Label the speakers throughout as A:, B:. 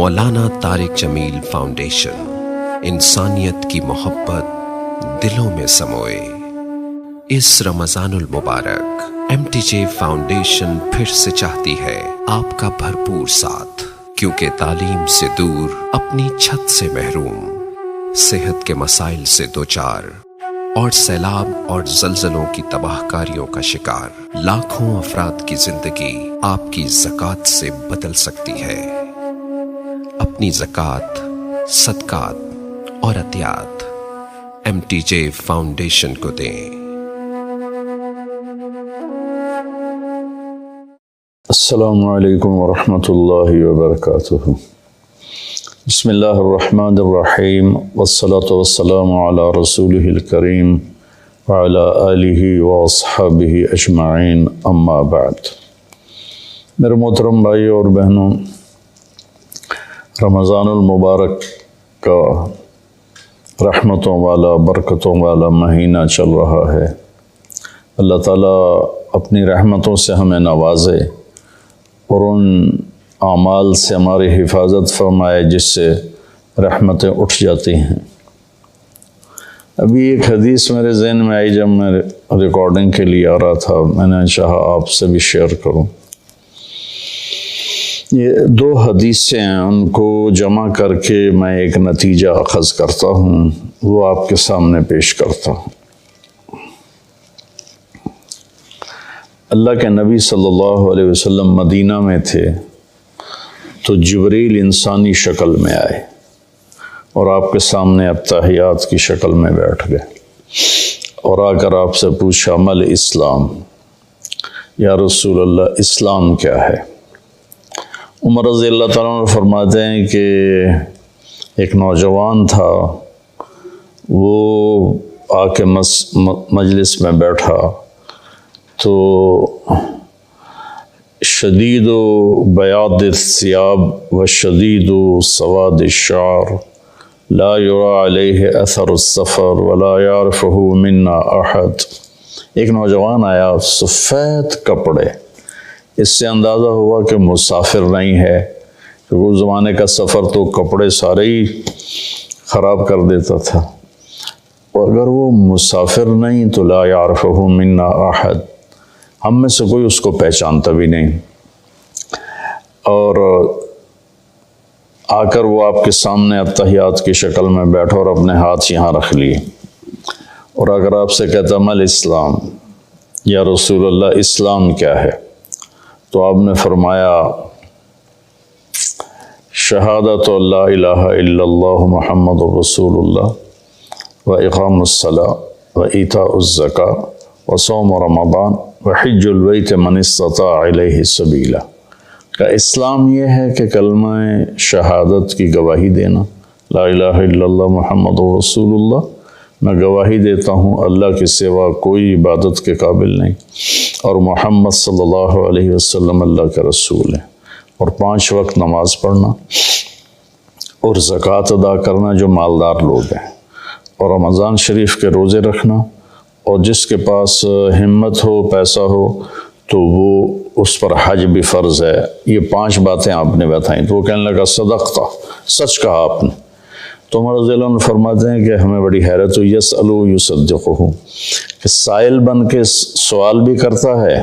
A: مولانا طارق جمیل foundation, انسانیت کی محبت دلوں میں سموئے۔ اس رمضان المبارک MTJ فاؤنڈیشن پھر سے چاہتی ہے آپ کا بھرپور ساتھ، کیونکہ تعلیم سے دور، اپنی چھت سے محروم، صحت کے مسائل سے دوچار اور سیلاب اور زلزلوں کی تباہ کاریوں کا شکار لاکھوں افراد کی زندگی آپ کی زکوٰۃ سے بدل سکتی ہے۔ اپنی زکوٰۃ، صدقات اور عطیات MTJ فاؤنڈیشن کو دیں۔
B: السلام علیکم ورحمۃ اللہ وبرکاتہ۔ بسم اللہ الرحمن الرحیم، والصلاة والسلام علی رسولہ الکریم وعلی آلہ واصحابہ اجمعین، اما بعد۔ میرے محترم بھائیوں اور بہنوں، رمضان المبارک کا رحمتوں والا، برکتوں والا مہینہ چل رہا ہے۔ اللہ تعالیٰ اپنی رحمتوں سے ہمیں نوازے اور ان اعمال سے ہماری حفاظت فرمائے جس سے رحمتیں اٹھ جاتی ہیں۔ ابھی ایک حدیث میرے ذہن میں آئی جب میں ریکارڈنگ کے لیے آ رہا تھا، میں نے چاہا آپ سے بھی شیئر کروں۔ یہ دو حدیثیں ہیں، ان کو جمع کر کے میں ایک نتیجہ اخذ کرتا ہوں، وہ آپ کے سامنے پیش کرتا ہوں۔ اللہ کے نبی صلی اللہ علیہ وسلم مدینہ میں تھے تو جبریل انسانی شکل میں آئے اور آپ کے سامنے اتحیات کی شکل میں بیٹھ گئے اور آ کر آپ سے پوچھا مل اسلام، یا رسول اللہ اسلام کیا ہے؟ عمر رضی اللہ تعالیٰ عنہ فرماتے ہیں کہ ایک نوجوان تھا، وہ آ کے مجلس میں بیٹھا تو شدید بیاض الثياب وشدید سواد الشعر لا يرى عليه اثر السفر ولا يعرفه منا احد۔ ایک نوجوان آیا، سفید کپڑے، اس سے اندازہ ہوا کہ مسافر نہیں ہے، کیونکہ اس زمانے کا سفر تو کپڑے سارے ہی خراب کر دیتا تھا، اور اگر وہ مسافر نہیں تو لا يعرفه منا احد، ہم میں سے کوئی اس کو پہچانتا بھی نہیں۔ اور آ کر وہ آپ کے سامنے اتحیات کی شکل میں بیٹھا اور اپنے ہاتھ یہاں رکھ لیے، اور اگر آپ سے کہتا مل اسلام، یا رسول اللہ اسلام کیا ہے؟ تو آپ نے فرمایا شہادت لا الہ الا اللہ محمد رسول اللہ و اقام الصلاۃ و ایتاء الزکاۃ و صوم رمضان وحج البیت من استطاع الیہ سبیلا۔ کا اسلام یہ ہے کہ کلمہ شہادت کی گواہی دینا، لا الہ الا اللہ محمد رسول اللہ، میں گواہی دیتا ہوں اللہ کے سوا کوئی عبادت کے قابل نہیں، اور محمد صلی اللہ علیہ وسلم اللہ کے رسول ہیں، اور 5 وقت نماز پڑھنا اور زکوٰۃ ادا کرنا جو مالدار لوگ ہیں، اور رمضان شریف کے روزے رکھنا، اور جس کے پاس ہمت ہو، پیسہ ہو تو وہ اس پر حج بھی فرض ہے۔ یہ 5 باتیں آپ نے بتائیں تو وہ کہنے لگا صدقت، سچ کہا آپ نے۔ تو عمر رضی اللہ عنہ فرماتے ہیں کہ ہمیں بڑی حیرت ہوئی، یسألو یصدقہ، کہ سائل بن کے سوال بھی کرتا ہے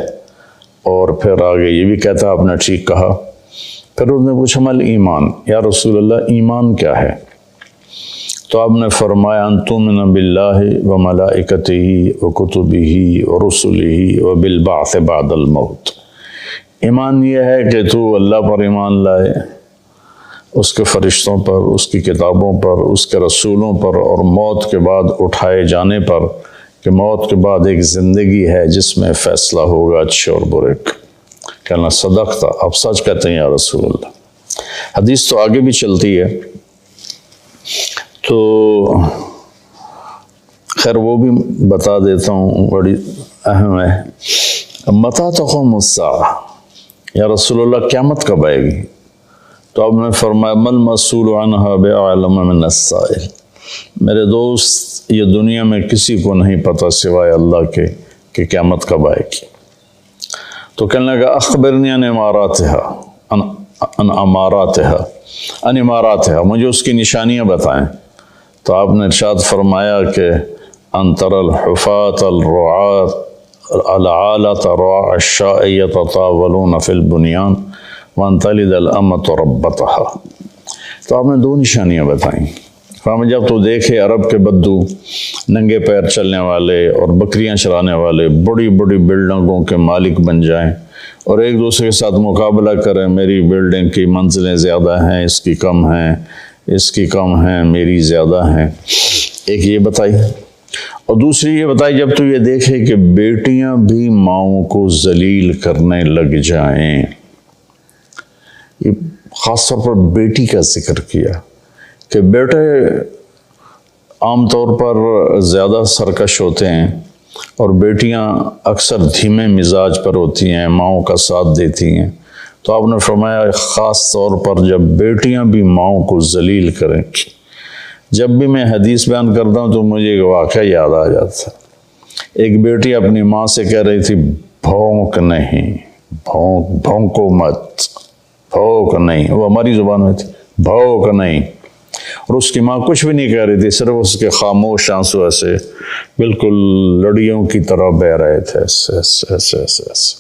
B: اور پھر آگے یہ بھی کہتا ہے آپ نے ٹھیک کہا۔ پھر اس نے پوچھا مل ایمان، یا رسول اللہ ایمان کیا ہے؟ تو آپ نے فرمایا ان تؤمن باللہ وملائکتہ وکتبہ ورسلہ وبالبعث بعد الموت۔ ایمان یہ ہے کہ تو اللہ پر ایمان لائے، اس کے فرشتوں پر، اس کی کتابوں پر، اس کے رسولوں پر، اور موت کے بعد اٹھائے جانے پر، کہ موت کے بعد ایک زندگی ہے جس میں فیصلہ ہوگا اچھے اور برے کا۔ کہنا صدقت، آپ سچ کہتے ہیں یا رسول اللہ۔ حدیث تو آگے بھی چلتی ہے، تو خیر وہ بھی بتا دیتا ہوں، بڑی اہم ہے۔ متی تقوم الساعہ، یا رسول اللہ قیامت کب آئے گی؟ تو آپ نے فرمایا مل مسئول عنہا بعلم من السائل، میرے دوست یہ دنیا میں کسی کو نہیں پتہ سوائے اللہ کے کہ قیامت کب آئے گی۔ تو کہنے لگا اخبرنی عن اماراتها، ان اماراتها، مجھے اس کی نشانیاں بتائیں۔ تو آپ نے ارشاد فرمایا کہ ان تر الحفاة الرعاة العالة رعاء الشاء يتطاولون في البنيان وان تلد الامة ربتها۔ تو آپ نے دو نشانیاں بتائیں۔ فرمایا جب تو دیکھے عرب کے بدو ننگے پیر چلنے والے اور بکریاں چرانے والے بڑی بڑی بلڈنگوں کے مالک بن جائیں اور ایک دوسرے کے ساتھ مقابلہ کریں، میری بلڈنگ کی منزلیں زیادہ ہیں، اس کی کم ہیں، اس کی کم ہیں، میری زیادہ ہیں، ایک یہ بتائی۔ اور دوسری یہ بتائی جب تو یہ دیکھے کہ بیٹیاں بھی ماؤں کو ذلیل کرنے لگ جائیں، یہ خاص طور پر بیٹی کا ذکر کیا کہ بیٹے عام طور پر زیادہ سرکش ہوتے ہیں اور بیٹیاں اکثر دھیمے مزاج پر ہوتی ہیں، ماؤں کا ساتھ دیتی ہیں۔ تو آپ نے فرمایا خاص طور پر جب بیٹیاں بھی ماؤں کو ذلیل کریں۔ جب بھی میں حدیث بیان کرتا ہوں تو مجھے ایک واقعہ یاد آ جاتا ہے۔ ایک بیٹی اپنی ماں سے کہہ رہی تھی بھونک نہیں، بھونکو مت، بھونک نہیں، وہ ہماری زبان میں تھی، بھونک نہیں۔ اور اس کی ماں کچھ بھی نہیں کہہ رہی تھی، صرف اس کے خاموش آنسو ایسے بالکل لڑیوں کی طرح بہہ رہے تھے ایسے ایسے ایسے ایسے ایسے۔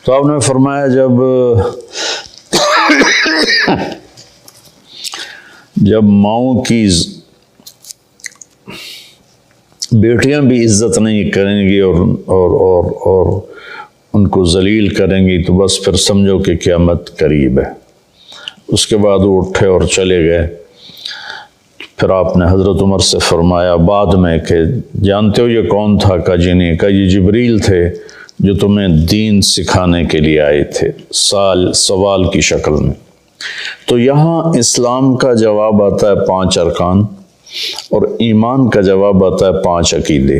B: تو آپ نے فرمایا جب ماؤں کی بیٹیاں بھی عزت نہیں کریں گی اور ان کو ذلیل کریں گی تو بس پھر سمجھو کہ قیامت قریب ہے۔ اس کے بعد وہ اٹھے اور چلے گئے۔ پھر آپ نے حضرت عمر سے فرمایا بعد میں کہ جانتے ہو یہ کون تھا؟ کہا جی نہیں۔ کہا یہ جبریل تھے جو تمہیں دین سکھانے کے لیے آئے تھے، سوال کی شکل میں۔ تو یہاں اسلام کا جواب آتا ہے 5 ارکان اور ایمان کا جواب آتا ہے 5 عقیدے،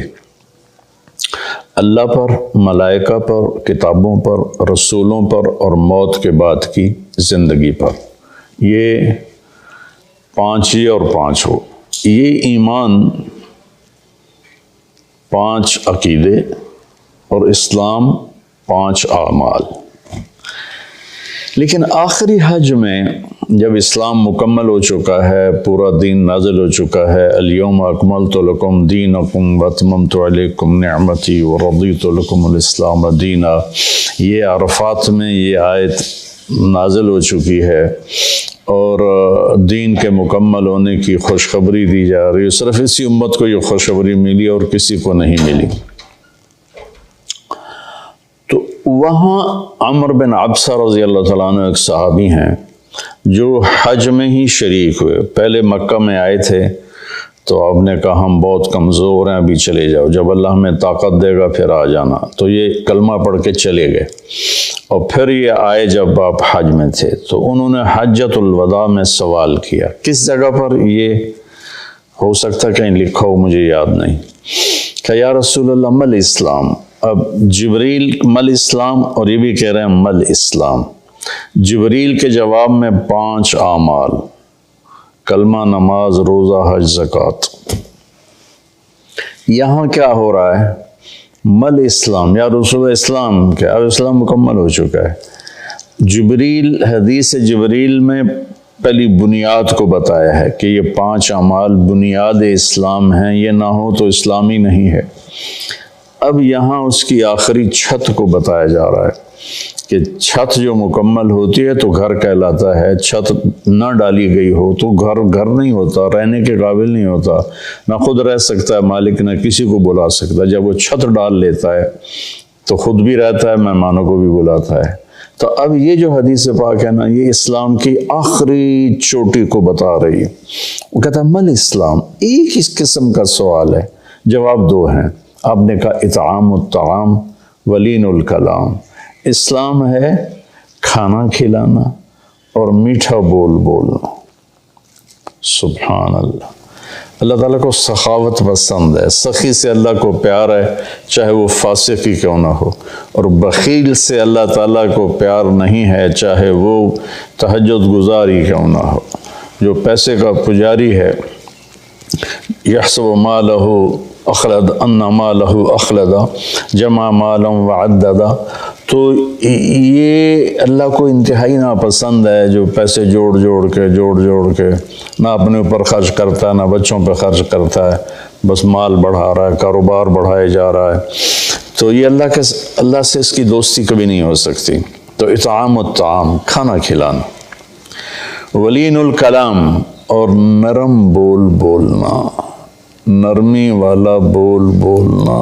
B: اللہ پر، ملائکہ پر، کتابوں پر، رسولوں پر اور موت کے بعد کی زندگی پر۔ یہ 5 یہ اور 5 ہو، یہ ایمان، 5 عقیدے اور اسلام 5 اعمال۔ لیکن آخری حج میں جب اسلام مکمل ہو چکا ہے، پورا دین نازل ہو چکا ہے، الیوم اکملت لکم دینکم واتممت علیکم نعمتی ورضیت لکم الاسلام دینا، یہ عرفات میں یہ آیت نازل ہو چکی ہے اور دین کے مکمل ہونے کی خوشخبری دی جا رہی ہے۔ صرف اسی امت کو یہ خوشخبری ملی اور کسی کو نہیں ملی۔ تو وہاں عمر بن عبسہ رضی اللہ تعالیٰ عنہ ایک صحابی ہیں جو حج میں ہی شریک ہوئے۔ پہلے مکہ میں آئے تھے تو آپ نے کہا ہم بہت کمزور ہیں، ابھی چلے جاؤ، جب اللہ ہمیں طاقت دے گا پھر آ جانا۔ تو یہ کلمہ پڑھ کے چلے گئے اور پھر یہ آئے جب آپ حج میں تھے تو انہوں نے حجۃ الوداع میں سوال کیا۔ کس جگہ پر یہ ہو سکتا کہیں لکھا ہو، مجھے یاد نہیں، کہ یا رسول اللہ مل اسلام۔ اب جبریل مل اسلام اور یہ بھی کہہ رہے ہیں مل اسلام۔ جبریل کے جواب میں 5 اعمال، کلمہ، نماز، روزہ، حج، زکوٰۃ۔ یہاں کیا ہو رہا ہے؟ مل اسلام، یا رسول اسلام کیا؟ اب اسلام مکمل ہو چکا ہے۔ جبریل، حدیث جبریل میں پہلی بنیاد کو بتایا ہے کہ یہ 5 اعمال بنیاد اسلام ہیں، یہ نہ ہو تو اسلامی نہیں ہے۔ اب یہاں اس کی آخری چھت کو بتایا جا رہا ہے کہ چھت جو مکمل ہوتی ہے تو گھر کہلاتا ہے، چھت نہ ڈالی گئی ہو تو گھر نہیں ہوتا، رہنے کے قابل نہیں ہوتا، نہ خود رہ سکتا ہے مالک، نہ کسی کو بلا سکتا۔ جب وہ چھت ڈال لیتا ہے تو خود بھی رہتا ہے، مہمانوں کو بھی بلاتا ہے۔ تو اب یہ جو حدیث پاک ہے نا، یہ اسلام کی آخری چوٹی کو بتا رہی ہے۔ وہ کہتا ہے مل اسلام، ایک اس قسم کا سوال ہے، جواب 2 ہیں۔ آپ نے کہا اطعام الطعام ولین الکلام، اسلام ہے کھانا کھلانا اور میٹھا بولنا۔ سبحان اللہ۔ اللہ تعالیٰ کو سخاوت پسند ہے، سخی سے اللہ کو پیار ہے، چاہے وہ فاسق ہی کیوں نہ ہو، اور بخیل سے اللہ تعالیٰ کو پیار نہیں ہے، چاہے وہ تہجد گزار ہی کیوں نہ ہو۔ جو پیسے کا پجاری ہے، یحسب مالہ اخلد ان مالہ اخلدا جمع مالا وعددا، تو یہ اللہ کو انتہائی ناپسند ہے جو پیسے جوڑ کے نہ اپنے اوپر خرچ کرتا ہے نہ بچوں پہ خرچ کرتا ہے، بس مال بڑھا رہا ہے، کاروبار بڑھائے جا رہا ہے. تو یہ اللہ سے اس کی دوستی کبھی نہیں ہو سکتی. تو اطعام الطعام، کھانا کھلانا. ولین الکلام، اور نرم بول بولنا، نرمی والا بول بولنا،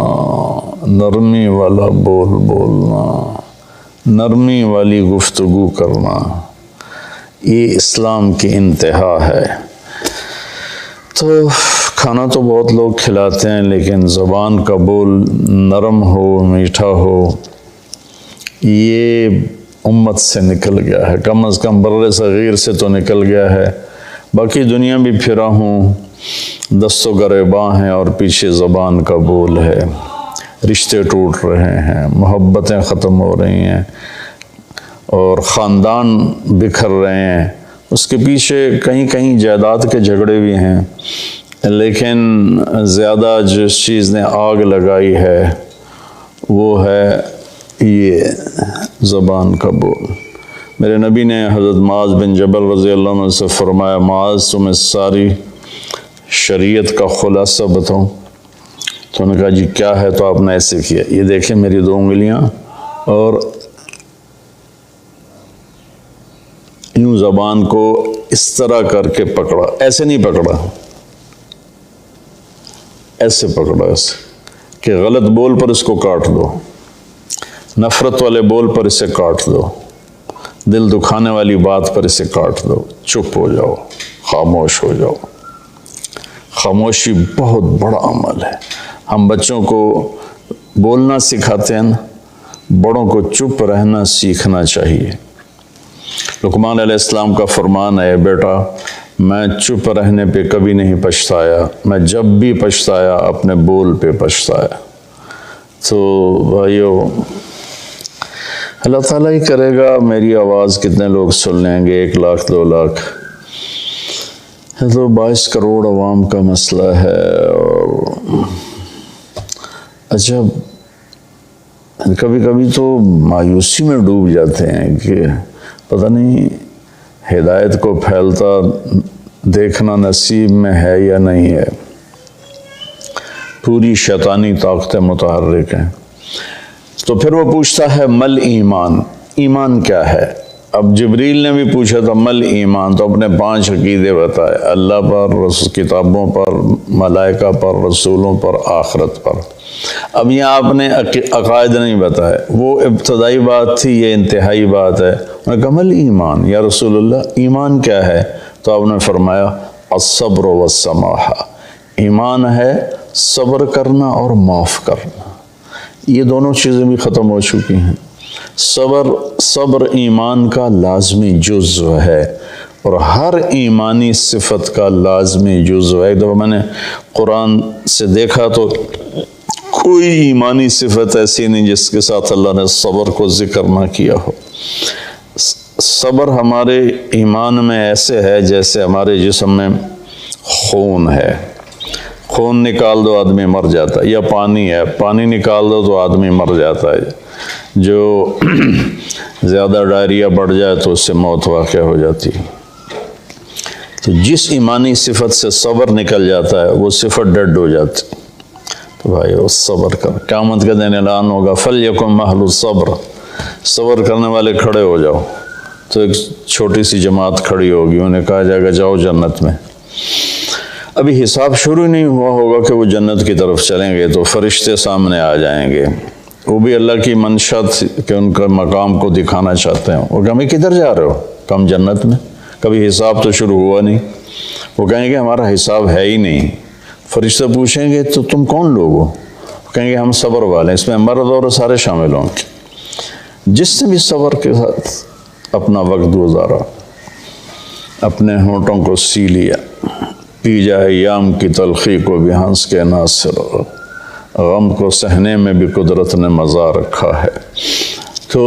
B: نرمی والا بول بولنا، نرمی والی گفتگو کرنا، یہ اسلام کی انتہا ہے. تو کھانا تو بہت لوگ کھلاتے ہیں، لیکن زبان کا بول نرم ہو، میٹھا ہو، یہ امت سے نکل گیا ہے. کم از کم بر صغیر سے تو نکل گیا ہے. باقی دنیا بھی پھرا ہوں، دست و گریباں ہیں اور پیچھے زبان کا بول ہے. رشتے ٹوٹ رہے ہیں، محبتیں ختم ہو رہی ہیں اور خاندان بکھر رہے ہیں. اس کے پیچھے کہیں کہیں جائیداد کے جھگڑے بھی ہیں، لیکن زیادہ جس چیز نے آگ لگائی ہے وہ ہے یہ زبان کا بول. میرے نبی نے حضرت معاذ بن جبل رضی اللہ عنہ سے فرمایا، معاذ تمہیں ساری شریعت کا خلاصہ بتاؤں؟ تو انہوں نے کہا جی کیا ہے؟ تو آپ نے ایسے کیا، یہ دیکھیں میری 2 انگلیاں، اور یوں زبان کو اس طرح کر کے پکڑا، ایسے نہیں پکڑا، ایسے پکڑا، ایسے کہ غلط بول پر اس کو کاٹ دو، نفرت والے بول پر اسے کاٹ دو، دل دکھانے والی بات پر اسے کاٹ دو، چپ ہو جاؤ، خاموش ہو جاؤ. خاموشی بہت بڑا عمل ہے. ہم بچوں کو بولنا سکھاتے ہیں نا، بڑوں کو چپ رہنا سیکھنا چاہیے. لقمان علیہ السلام کا فرمان ہے، بیٹا میں چپ رہنے پہ کبھی نہیں پچھتایا، میں جب بھی پچھتایا اپنے بول پہ پچھتایا. تو بھائیو، اللہ تعالیٰ ہی کرے گا میری آواز کتنے لوگ سن لیں گے، 1 لاکھ 2 لاکھ. تو 22 کروڑ عوام کا مسئلہ ہے. اور اچھا کبھی کبھی تو مایوسی میں ڈوب جاتے ہیں کہ پتہ نہیں ہدایت کو پھیلتا دیکھنا نصیب میں ہے یا نہیں ہے. پوری شیطانی طاقتیں متحرک ہیں. تو پھر وہ پوچھتا ہے مل ایمان، ایمان کیا ہے؟ اب جبریل نے بھی پوچھا تھا مل ایمان، تو اپنے 5 عقیدے بتائے، اللہ پر، کتابوں پر، ملائکہ پر، رسولوں پر، آخرت پر. اب یہاں آپ نے عقائد نہیں بتائے، وہ ابتدائی بات تھی، یہ انتہائی بات ہے. انہوں نے کہا مل ایمان یا رسول اللہ، ایمان کیا ہے؟ تو آپ نے فرمایا الصبر والسماحہ، ایمان ہے صبر کرنا اور معاف کرنا. یہ دونوں چیزیں بھی ختم ہو چکی ہیں. صبر ایمان کا لازمی جزو ہے، اور ہر ایمانی صفت کا لازمی جزو ہے. ایک دفعہ میں نے قرآن سے دیکھا تو کوئی ایمانی صفت ایسی نہیں جس کے ساتھ اللہ نے صبر کو ذکر نہ کیا ہو. صبر ہمارے ایمان میں ایسے ہے جیسے ہمارے جسم میں خون ہے. خون نکال دو آدمی مر جاتا ہے، یا پانی ہے، پانی نکال دو تو آدمی مر جاتا ہے. جو زیادہ ڈائریا بڑھ جائے تو اس سے موت واقع ہو جاتی ہے. تو جس ایمانی صفت سے صبر نکل جاتا ہے وہ صفت ڈیڈ ہو جاتی. تو بھائی وہ صبر کر، قیامت کا دن اعلان ہوگا فَلْيَكُنْ أَهْلُ الصَّبْرِ، صبر کرنے والے کھڑے ہو جاؤ. تو ایک چھوٹی سی جماعت کھڑی ہوگی، انہیں کہا جائے گا جاؤ جنت میں. ابھی حساب شروع نہیں ہوا ہوگا کہ وہ جنت کی طرف چلیں گے، تو فرشتے سامنے آ جائیں گے. وہ بھی اللہ کی منشا کہ ان کا مقام کو دکھانا چاہتے ہیں. وہ کہیں کدھر جا رہے ہو؟ کم جنت میں. کبھی حساب تو شروع ہوا نہیں. وہ کہیں گے ہمارا حساب ہے ہی نہیں. فرشتے پوچھیں گے تو تم کون لوگ ہو؟ کہیں گے ہم صبر والے ہیں. اس میں مرد اور سارے شامل ہوں گے. جس نے بھی صبر کے ساتھ اپنا وقت گزارا، اپنے ہونٹوں کو سی لیا، پی جائے ایام کی تلخی کو بھی ہنس کے ناصر، غم کو سہنے میں بھی قدرت نے مزہ رکھا ہے. تو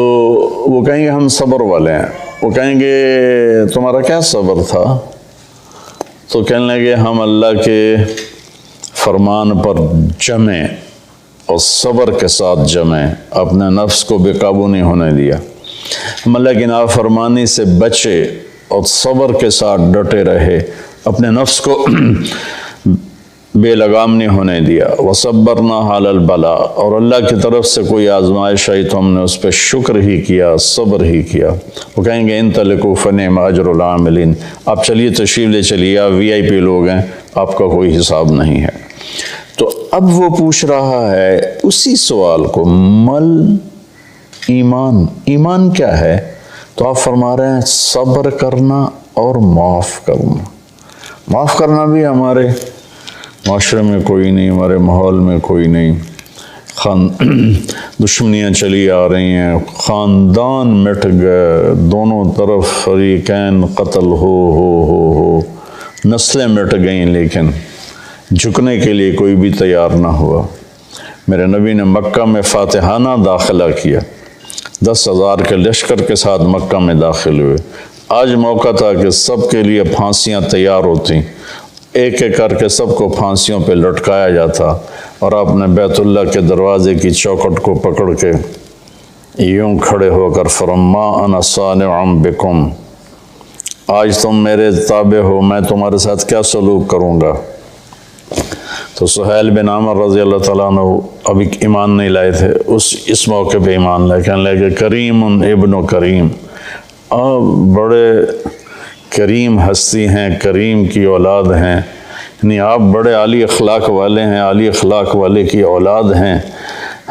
B: وہ کہیں گے ہم صبر والے ہیں. وہ کہیں گے تمہارا کیا صبر تھا؟ تو کہنے لگے ہم اللہ کے فرمان پر جمیں اور صبر کے ساتھ جمیں، اپنے نفس کو بے قابو نہیں ہونے دیا، اللہ کی نافرمانی سے بچے اور صبر کے ساتھ ڈٹے رہے، اپنے نفس کو بے لگام نہیں ہونے دیا۔ وَصَبَّرْنَا عَلَى الْبَلَاءِ، اور اللہ کی طرف سے کوئی آزمائش آئی تو ہم نے اس پہ شکر ہی کیا، صبر ہی کیا۔ وہ کہیں گے انطلقوا فنعم اجر العاملین، آپ چلیے تشریف لے چلیے، آپ VIP لوگ ہیں، آپ کا کوئی حساب نہیں ہے۔ تو اب وہ پوچھ رہا ہے اسی سوال کو، مل ایمان، ایمان کیا ہے؟ تو آپ فرما رہے ہیں صبر کرنا اور معاف کرنا۔ معاف کرنا بھی ہمارے معاشرے میں کوئی نہیں، ہمارے ماحول میں کوئی نہیں، دشمنیاں چلی آ رہی ہیں، خاندان مٹ گئے، دونوں طرف فریقین قتل ہو، نسلیں مٹ گئیں، لیکن جھکنے کے لیے کوئی بھی تیار نہ ہوا۔ میرے نبی نے مکہ میں فاتحانہ داخلہ کیا، 10,000 کے لشکر کے ساتھ مکہ میں داخل ہوئے۔ آج موقع تھا کہ سب کے لیے پھانسیاں تیار ہوتی، ایک ایک کر کے سب کو پھانسیوں پہ لٹکایا جاتا، اور آپ نے بیت اللہ کے دروازے کی چوکھٹ کو پکڑ کے یوں کھڑے ہو کر فرما انا صانع بکم، آج تم میرے تابع ہو، میں تمہارے ساتھ کیا سلوک کروں گا۔ تو سہیل بن عمر رضی اللہ تعالیٰ عنہ ابھی ایمان نہیں لائے تھے، اس موقع پہ ایمان لائے، کہنے لگے کریم ابن کریم، آپ بڑے کریم ہستی ہیں، کریم کی اولاد ہیں، یعنی آپ بڑے عالی اخلاق والے ہیں، عالی اخلاق والے کی اولاد ہیں،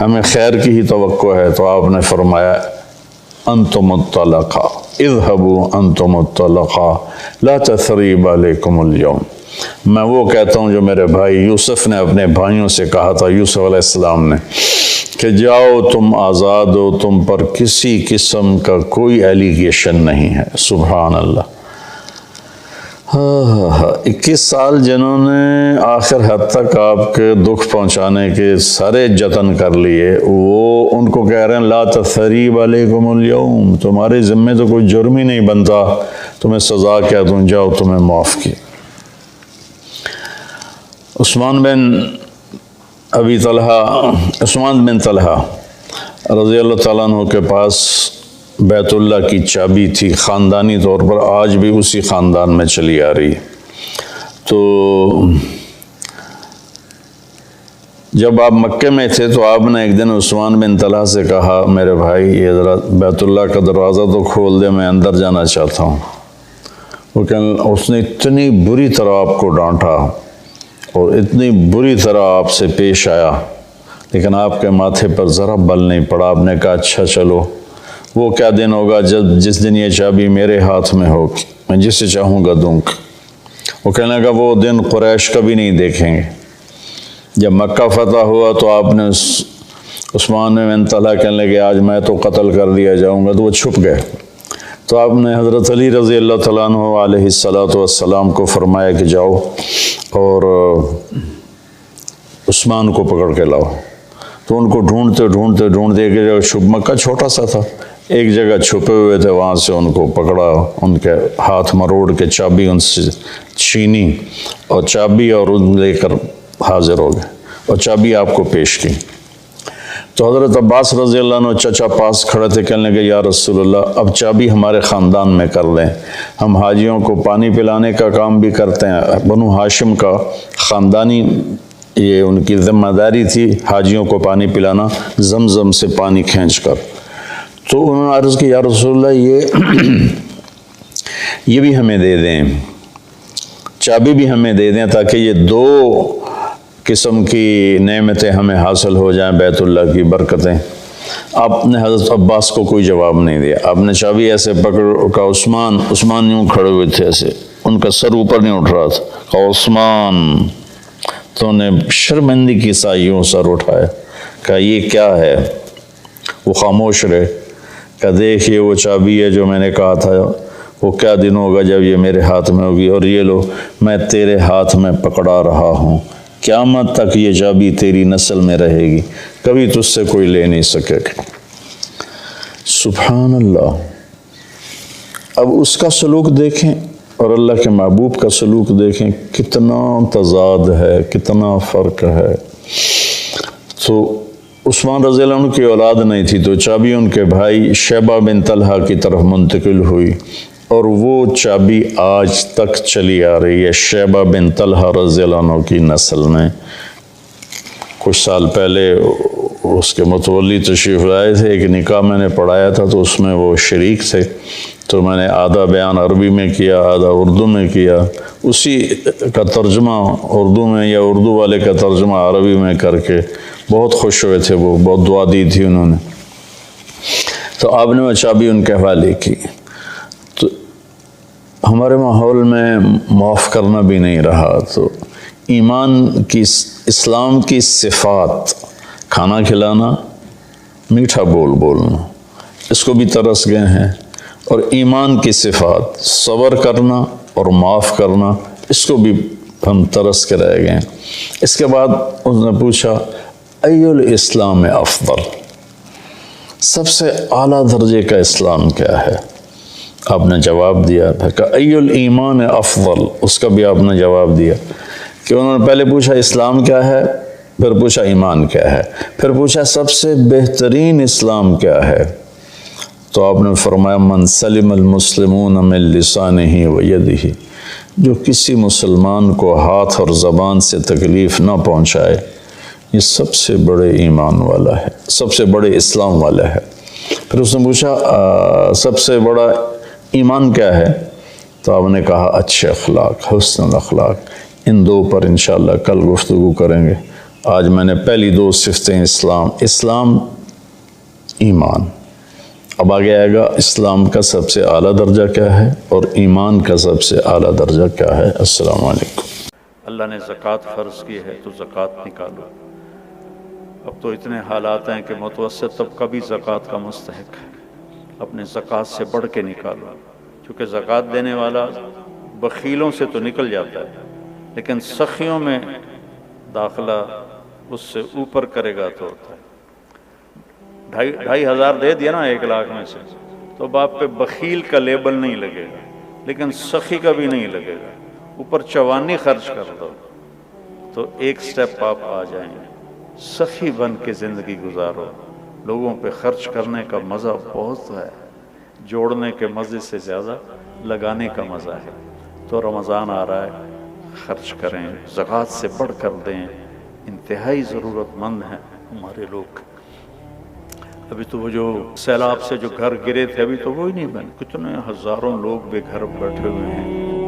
B: ہمیں خیر کی ہی توقع ہے۔ تو آپ نے فرمایا انتم الطلقاء اذهبوا انتم الطلقاء لا تثریب علیکم اليوم، میں وہ کہتا ہوں جو میرے بھائی یوسف نے اپنے بھائیوں سے کہا تھا، یوسف علیہ السلام نے، کہ جاؤ تم آزاد ہو، تم پر کسی قسم کا کوئی ایلیگیشن نہیں ہے۔ سبحان اللہ۔ 21 سال جنہوں نے آخر حد تک آپ کے دکھ پہنچانے کے سارے جتن کر لیے، وہ ان کو کہہ رہے ہیں لا تثریب علیکم اليوم، تمہارے ذمے تو کوئی جرم ہی نہیں بنتا، تمہیں سزا کیا دوں، جاؤ تمہیں معاف کی۔ عثمان بن طلحہ رضی اللہ تعالیٰ عنہ کے پاس بیت اللہ کی چابی تھی، خاندانی طور پر آج بھی اسی خاندان میں چلی آ رہی ہے۔ تو جب آپ مکے میں تھے تو آپ نے ایک دن عثمان بن طلحہ سے کہا میرے بھائی یہ ذرا بیت اللہ کا دروازہ تو کھول دے، میں اندر جانا چاہتا ہوں۔ اس نے اتنی بری طرح آپ کو ڈانٹا اور اتنی بری طرح آپ سے پیش آیا، لیکن آپ کے ماتھے پر ذرا بل نہیں پڑا۔ آپ نے کہا اچھا چلو، وہ کیا دن ہوگا جس دن یہ چابی میرے ہاتھ میں ہوگی، میں جسے چاہوں گا دوں گا۔ وہ کہنے لگا وہ دن قریش کبھی نہیں دیکھیں گے۔ جب مکہ فتح ہوا تو آپ نے عثمان بن طلحہ کہنے لگے آج میں تو قتل کر دیا جاؤں گا، تو وہ چھپ گئے۔ تو آپ نے حضرت علی رضی اللہ تعالیٰ عنہ علیہ السلام کو فرمایا کہ جاؤ اور عثمان کو پکڑ کے لاؤ۔ تو ان کو ڈھونڈتے ایک جگہ مکہ چھوٹا سا تھا، ایک جگہ چھپے ہوئے تھے، وہاں سے ان کو پکڑا، ان کے ہاتھ مروڑ کے چابی ان سے چھینی، اور چابی اور ان لے کر حاضر ہو گئے اور چابی آپ کو پیش کی۔ تو حضرت عباس رضی اللہ عنہ چچا پاس کھڑے تھے، کہنے لگے یا رسول اللہ اب چابی ہمارے خاندان میں کر دیں، ہم حاجیوں کو پانی پلانے کا کام بھی کرتے ہیں، بنو ہاشم کا خاندانی یہ ان کی ذمہ داری تھی حاجیوں کو پانی پلانا، زمزم سے پانی کھینچ کر۔ تو انہوں نے عرض کی یا رسول اللہ یہ بھی ہمیں دے دیں، چابی بھی ہمیں دے دیں، تاکہ یہ دو قسم کی نعمتیں ہمیں حاصل ہو جائیں، بیت اللہ کی برکتیں۔ آپ نے حضرت عباس کو کوئی جواب نہیں دیا، آپ نے چابی ایسے پکڑ کا عثمان یوں کھڑے ہوئے تھے، ایسے ان کا سر اوپر نہیں اٹھ رہا تھا، کہا عثمان، تو نے شرمندگی کی سا یوں سر اٹھایا، کہا یہ کیا ہے؟ وہ خاموش رہے، کہا دیکھ یہ وہ چابی ہے جو میں نے کہا تھا، وہ کیا دن ہوگا جب یہ میرے ہاتھ میں ہوگی، اور یہ لو میں تیرے ہاتھ میں پکڑا رہا ہوں، قیامت تک یہ چابی تیری نسل میں رہے گی، کبھی تجھ سے کوئی لے نہیں سکے گا۔ سبحان اللہ۔ اب اس کا سلوک دیکھیں اور اللہ کے محبوب کا سلوک دیکھیں، کتنا تضاد ہے، کتنا فرق ہے۔ تو عثمان رضی اللہ عنہ کی اولاد نہیں تھی تو چابی ان کے بھائی شیبہ بن طلحہ کی طرف منتقل ہوئی، اور وہ چابی آج تک چلی آ رہی ہے شیبہ بن طلحہ رضی اللہ عنہ کی نسل میں۔ کچھ سال پہلے اس کے متولی تشریف لائے تھے، ایک نکاح میں نے پڑھایا تھا تو اس میں وہ شریک تھے، تو میں نے آدھا بیان عربی میں کیا، آدھا اردو میں کیا، اسی کا ترجمہ اردو میں یا اردو والے کا ترجمہ عربی میں کر کے بہت خوش ہوئے تھے، وہ بہت دعا دی تھی انہوں نے۔ تو آپ نے وہ چابی ان کے حوالے کی۔ تو ہمارے ماحول میں معاف کرنا بھی نہیں رہا، تو ایمان کی، اسلام کی صفات، کھانا کھلانا، میٹھا بولنا، اس کو بھی ترس گئے ہیں، اور ایمان کی صفات، صبر کرنا اور معاف کرنا، اس کو بھی ہم ترس کے رہ گئے ہیں۔ اس کے بعد اس نے پوچھا ای الاسلام افضل، سب سے اعلیٰ درجے کا اسلام کیا ہے؟ آپ نے جواب دیا تھا کہ ای الایمان افضل، اس کا بھی آپ نے جواب دیا کہ انہوں نے پہلے پوچھا اسلام کیا ہے، پھر پوچھا ایمان کیا ہے، پھر پوچھا سب سے بہترین اسلام کیا ہے، تو آپ نے فرمایا من سلم المسلمون من لسانہ و یدہ، جو کسی مسلمان کو ہاتھ اور زبان سے تکلیف نہ پہنچائے، یہ سب سے بڑے ایمان والا ہے، سب سے بڑے اسلام والا ہے۔ پھر اس نے پوچھا سب سے بڑا ایمان کیا ہے، تو آپ نے کہا اچھے اخلاق، حسن الاخلاق۔ ان دو پر انشاءاللہ کل گفتگو کریں گے۔ آج میں نے پہلی دو صفتیں اسلام ایمان، اب آگے آئے گا اسلام کا سب سے اعلیٰ درجہ کیا ہے اور ایمان کا سب سے اعلیٰ درجہ کیا ہے۔ السلام علیکم۔
C: اللہ نے زکوٰۃ فرض کی ہے تو زکوٰۃ نکالو۔ اب تو اتنے حالات ہیں کہ متوسط طبقہ بھی زکوٰۃ کا مستحق ہے، اپنے زکوٰۃ سے بڑھ کے نکالو، کیونکہ زکوٰۃ دینے والا بخیلوں سے تو نکل جاتا ہے، لیکن سخیوں میں داخلہ اس سے اوپر کرے گا تو ہوتا ہے۔ 2,500 دے دیا نا 1,00,000 میں سے، تو باپ پہ بخیل کا لیبل نہیں لگے گا، لیکن سخی کا بھی نہیں لگے گا۔ اوپر چوانی خرچ کر دو تو ایک سٹیپ آپ آ جائیں گے۔ سخی بن کے زندگی گزارو، لوگوں پہ خرچ کرنے کا مزہ بہت ہے، جوڑنے کے مزے سے زیادہ لگانے کا مزہ ہے۔ تو رمضان آ رہا ہے، خرچ کریں، زکوٰۃ سے بڑھ کر دیں، انتہائی ضرورت مند ہیں ہمارے لوگ۔ ابھی تو وہ جو سیلاب سے جو گھر گرے تھے ابھی تو وہ ہی نہیں بنے، کتنے ہزاروں لوگ بے گھر بیٹھے ہوئے ہیں۔